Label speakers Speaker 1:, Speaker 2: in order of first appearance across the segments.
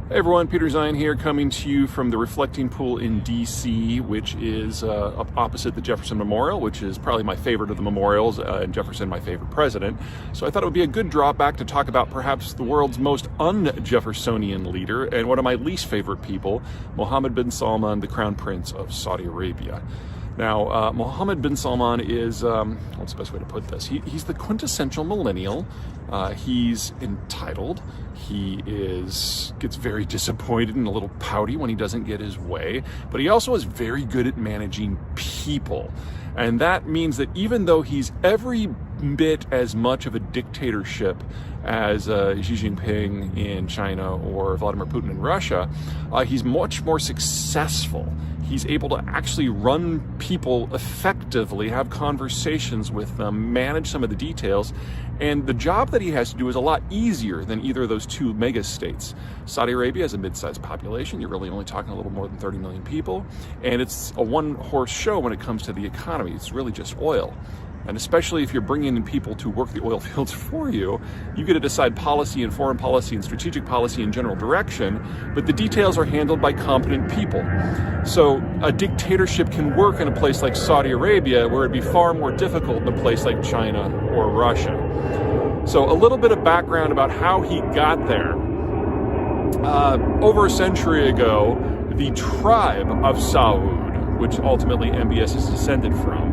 Speaker 1: Hey everyone, Peter Zeihan here, coming to you from the Reflecting Pool in DC, which is up opposite the Jefferson Memorial, which is probably my favorite of the memorials, and Jefferson my favorite president. So I thought it would be a good drawback to talk about perhaps the world's most un-Jeffersonian leader and one of my least favorite people, Mohammed bin Salman, the Crown Prince of Saudi Arabia. Now, Mohammed bin Salman is, what's the best way to put this? He's the quintessential millennial. He's entitled. He gets very disappointed and a little pouty when he doesn't get his way. But he also is very good at managing people. And that means that even though he's every bit as much of a dictatorship as Xi Jinping in China or Vladimir Putin in Russia, he's much more successful. He's able to actually run people effectively, have conversations with them, manage some of the details. And the job that he has to do is a lot easier than either of those two mega states. Saudi Arabia has a mid-sized population. You're really only talking a little more than 30 million people. And it's a one-horse show when it comes to the economy. It's really just oil. And especially if you're bringing in people to work the oil fields for you, you get to decide policy and foreign policy and strategic policy and general direction, but the details are handled by competent people. So a dictatorship can work in a place like Saudi Arabia, where it'd be far more difficult in a place like China or Russia. So a little bit of background about how he got there. Over a century ago, the tribe of Saud, which ultimately MBS is descended from,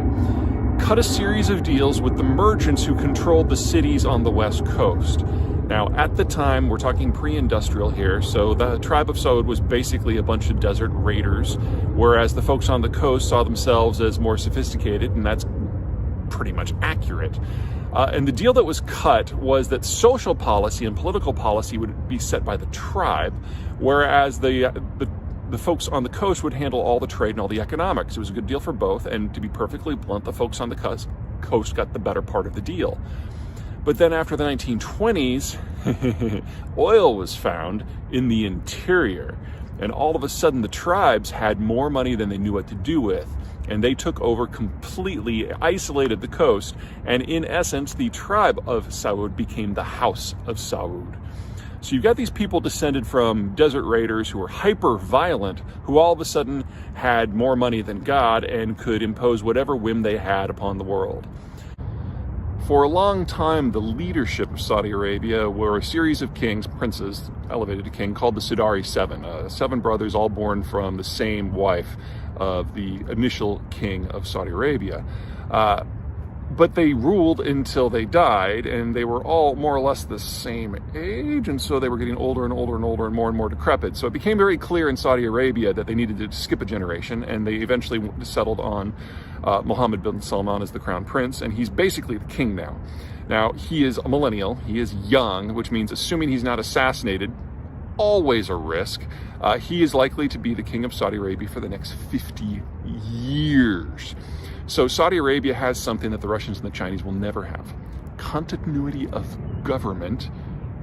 Speaker 1: cut a series of deals with the merchants who controlled the cities on the West Coast. Now, at the time, we're talking pre-industrial here, so the tribe of Saud was basically a bunch of desert raiders, whereas the folks on the coast saw themselves as more sophisticated, and that's pretty much accurate. And the deal that was cut was that social policy and political policy would be set by the tribe, whereas the folks on the coast would handle all the trade and all the economics. It was a good deal for both, and to be perfectly blunt, the folks on the coast got the better part of the deal. But then after the 1920s, oil was found in the interior, and all of a sudden the tribes had more money than they knew what to do with, and they took over, completely isolated the coast, and in essence, the tribe of Saud became the House of Saud. So you've got these people descended from desert raiders who were hyper violent, who all of a sudden had more money than God and could impose whatever whim they had upon the world. For a long time, the leadership of Saudi Arabia were a series of kings, princes, elevated to king, called the Sudari Seven. 7 brothers, all born from the same wife of the initial king of Saudi Arabia. But they ruled until they died, and they were all more or less the same age, and so they were getting older and older and older and more decrepit. So it became very clear in Saudi Arabia that they needed to skip a generation, and they eventually settled on Mohammed bin Salman as the crown prince, and he's basically the king now. Now, he is a millennial, he is young, which means assuming he's not assassinated, always a risk. He is likely to be the king of Saudi Arabia for the next 50 years. So Saudi Arabia has something that the Russians and the Chinese will never have: continuity of government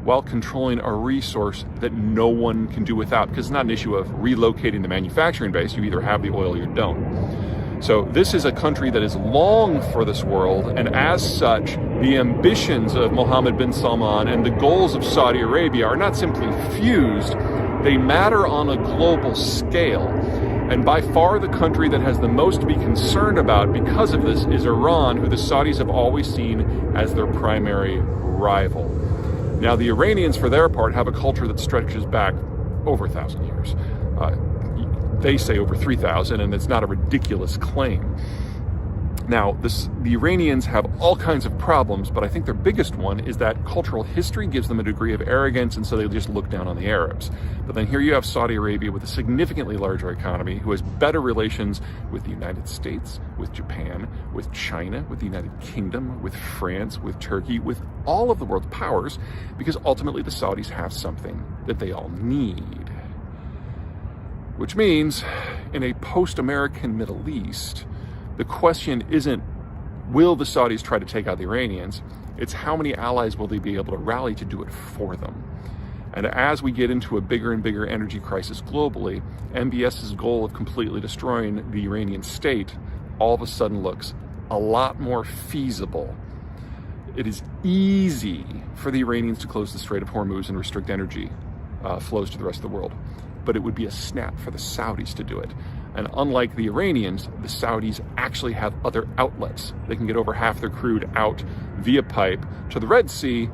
Speaker 1: while controlling a resource that no one can do without, because it's not an issue of relocating the manufacturing base. You either have the oil or you don't. So this is a country that is long for this world, and as such, the ambitions of Mohammed bin Salman and the goals of Saudi Arabia are not simply fused, they matter on a global scale. And by far the country that has the most to be concerned about because of this is Iran, who the Saudis have always seen as their primary rival. Now, the Iranians, for their part, have a culture that stretches back over 1,000 years. They say over 3,000, and it's not a ridiculous claim. Now, the Iranians have all kinds of problems, but I think their biggest one is that cultural history gives them a degree of arrogance, and so they just look down on the Arabs. But then here you have Saudi Arabia with a significantly larger economy, who has better relations with the United States, with Japan, with China, with the United Kingdom, with France, with Turkey, with all of the world's powers, because ultimately the Saudis have something that they all need. Which means, in a post-American Middle East, the question isn't, will the Saudis try to take out the Iranians? It's how many allies will they be able to rally to do it for them? And as we get into a bigger and bigger energy crisis globally, MBS's goal of completely destroying the Iranian state all of a sudden looks a lot more feasible. It is easy for the Iranians to close the Strait of Hormuz and restrict energy. flows to the rest of the world. But it would be a snap for the Saudis to do it. And unlike the Iranians, the Saudis actually have other outlets. They can get over half their crude out via pipe to the Red Sea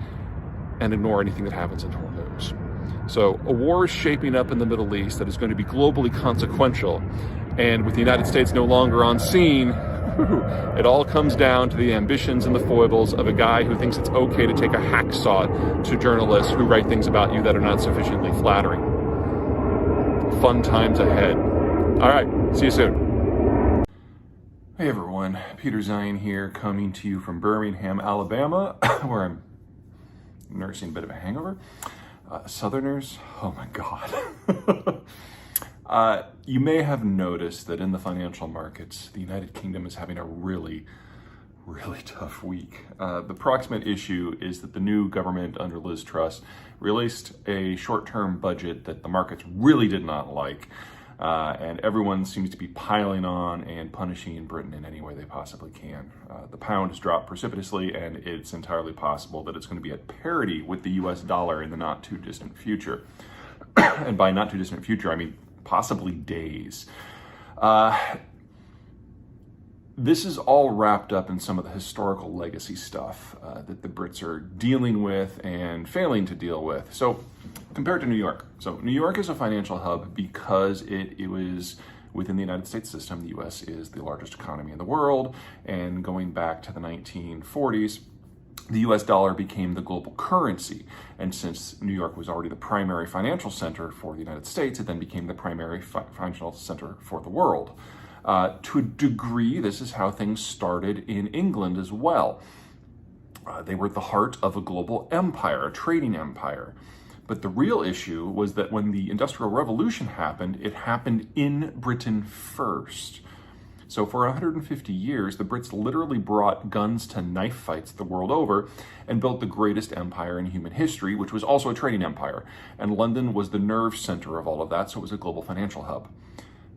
Speaker 1: and ignore anything that happens in Hormuz. So a war is shaping up in the Middle East that is going to be globally consequential. And with the United States no longer on scene, it all comes down to the ambitions and the foibles of a guy who thinks it's okay to take a hacksaw to journalists who write things about you that are not sufficiently flattering. Fun times ahead. All right, see you soon. Hey everyone, Peter Zeihan here, coming to you from Birmingham, Alabama, where I'm nursing a bit of a hangover. Southerners, oh my God. You may have noticed that in the financial markets, the United Kingdom is having a really tough week. The proximate issue is that the new government under Liz Truss released a short-term budget that the markets really did not like, and everyone seems to be piling on and punishing Britain in any way they possibly can. The pound has dropped precipitously, and it's entirely possible that it's going to be at parity with the US dollar in the not-too-distant future. And by not-too-distant future, I mean possibly days. This is all wrapped up in some of the historical legacy stuff that the Brits are dealing with and failing to deal with. So compared to New York. So New York is a financial hub because it was within the United States system. The US is the largest economy in the world. And going back to the 1940s, the US dollar became the global currency. And since New York was already the primary financial center for the United States, it then became the primary financial center for the world. To a degree, this is how things started in England as well. They were at the heart of a global empire, a trading empire. But the real issue was that when the Industrial Revolution happened, it happened in Britain first. So for 150 years, the Brits literally brought guns to knife fights the world over and built the greatest empire in human history, which was also a trading empire. And London was the nerve center of all of that, so it was a global financial hub.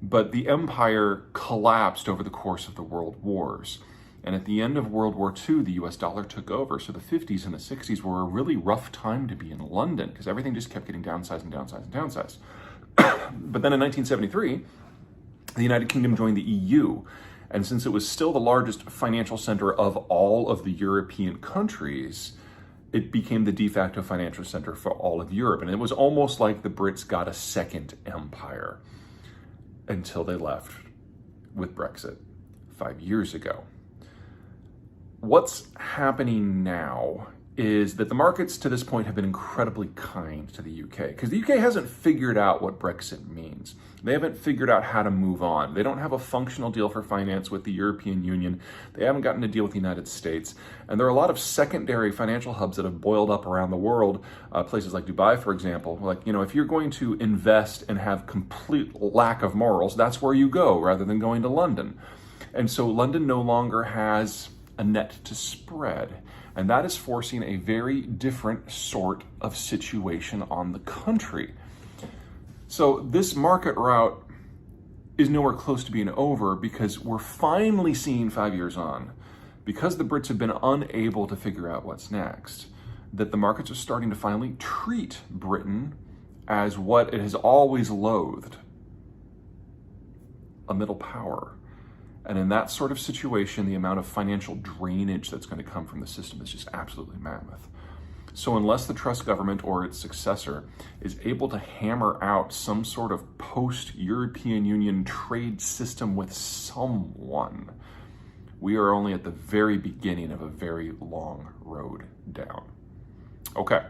Speaker 1: But the empire collapsed over the course of the world wars. And at the end of World War II, the US dollar took over. So the 50s and the 60s were a really rough time to be in London because everything just kept getting downsized and downsized and downsized. But then in 1973, the United Kingdom joined the EU. And since it was still the largest financial center of all of the European countries, it became the de facto financial center for all of Europe. And it was almost like the Brits got a second empire until they left with Brexit 5 years ago. What's happening now is that the markets to this point have been incredibly kind to the UK because the UK hasn't figured out what Brexit means. They haven't figured out how to move on. They don't have a functional deal for finance with the European Union. They haven't gotten a deal with the United States. And there are a lot of secondary financial hubs that have boiled up around the world, places like Dubai, for example. Like, you know, if you're going to invest and have complete lack of morals, that's where you go rather than going to London. And so London no longer has a net to spread. And that is forcing a very different sort of situation on the country. So this market rout is nowhere close to being over because we're finally seeing 5 years on, because the Brits have been unable to figure out what's next, that the markets are starting to finally treat Britain as what it has always loathed, a middle power. And in that sort of situation, the amount of financial drainage that's going to come from the system is just absolutely mammoth. So unless the Truss government or its successor is able to hammer out some sort of post-European Union trade system with someone, we are only at the very beginning of a very long road down. Okay,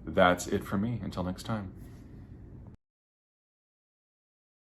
Speaker 1: that's it for me. Until next time.